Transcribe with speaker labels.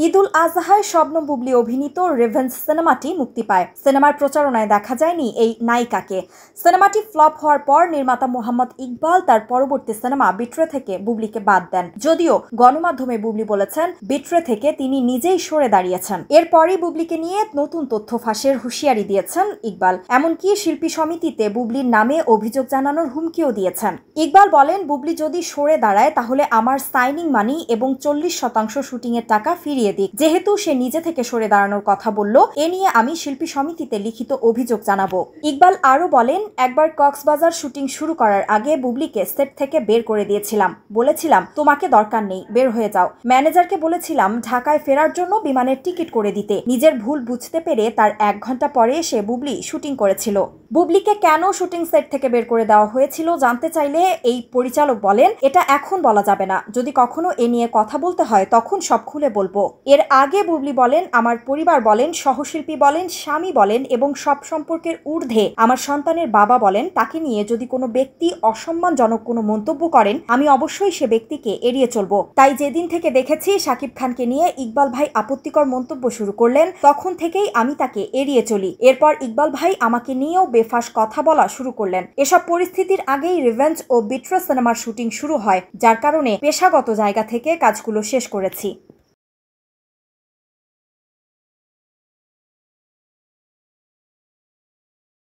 Speaker 1: ঈদুল আজহায় শবনম বুবলি অভিনীত রিভেঞ্জ সিনেমাটি মুক্তি পায়। সিনেমার প্রচারণায় দেখা যায়নি এই নায়িকাকে। সিনেমাটি ফ্লপ হওয়ার পর নির্মাতা মোহাম্মদ ইকবাল তার পরবর্তী সিনেমা বিট্রে থেকে বুবলিকে বাদ দেন। যদিও গণমাধ্যমে বুবলি বলেছেন বিট্রে থেকে তিনি নিজেই সরে দাঁড়িয়েছেন। এরপরই বুবলিকে নিয়ে নতুন তথ্য ফাঁসের হুঁশিয়ারি দিয়েছেন ইকবাল। এমনকি শিল্পী সমিতিতে বুবলির নামে অভিযোগ জানানোর হুমকিও দিয়েছেন। ইকবাল বলেন, বুবলি যদি সরে দাঁড়ায় তাহলে আমার সাইনিং মানি এবং 40% শুটিংয়ের টাকা ফিরিয়ে দিক। যেহেতু সে নিজে থেকে সরে দাঁড়ানোর কথা বলল, এ নিয়ে আমি শিল্পী সমিতিতে লিখিত অভিযোগ জানাবো। ইকবাল আরো বলেন, একবার কক্সবাজার শুটিং শুরু করার আগে বুবলিকে সেট থেকে বের করে দিয়েছিলাম। বলেছিলাম তোমাকে দরকার নেই, বের হয়ে যাও। ম্যানেজারকে বলেছিলাম ঢাকায় ফেরার জন্য বিমানের টিকিট করে দিতে। নিজের ভুল বুঝতে পেরে তার 1 ঘন্টা পরে এসে বুবলি শুটিং করেছিল। বুবলিকে কেন শুটিং সেট থেকে বের করে দেওয়া হয়েছিল জানতে চাইলে এই পরিচালক বলেন, এটা এখন বলা যাবে না। যদি কখনো এ নিয়ে কথা বলতে হয় তখন সব খুলে বলবো। এর আগে বুবলি বলেন, আমার পরিবার বলেন, সহশিল্পী বলেন, স্বামী বলেন এবং সব সম্পর্কের ঊর্ধ্বে আমার সন্তানের বাবা বলেন, তাকে নিয়ে যদি কোনো ব্যক্তি অসম্মানজনক কোনো মন্তব্য করেন আমি অবশ্যই সে ব্যক্তিকে এড়িয়ে চলবো। তাই যেদিন থেকে দেখেছি শাকিব খানকে নিয়ে ইকবাল ভাই আপত্তিকর মন্তব্য শুরু করলেন, তখন থেকেই আমি তাকে এড়িয়ে চলি। এরপর ইকবাল ভাই আমাকে নিয়েও বেফাস কথা বলা শুরু করলেন। এসব পরিস্থিতির আগেই রিভেঞ্জ ও বিট্রে সিনেমার শুটিং শুরু হয়, যার কারণে পেশাগত জায়গা থেকে কাজগুলো শেষ করেছি।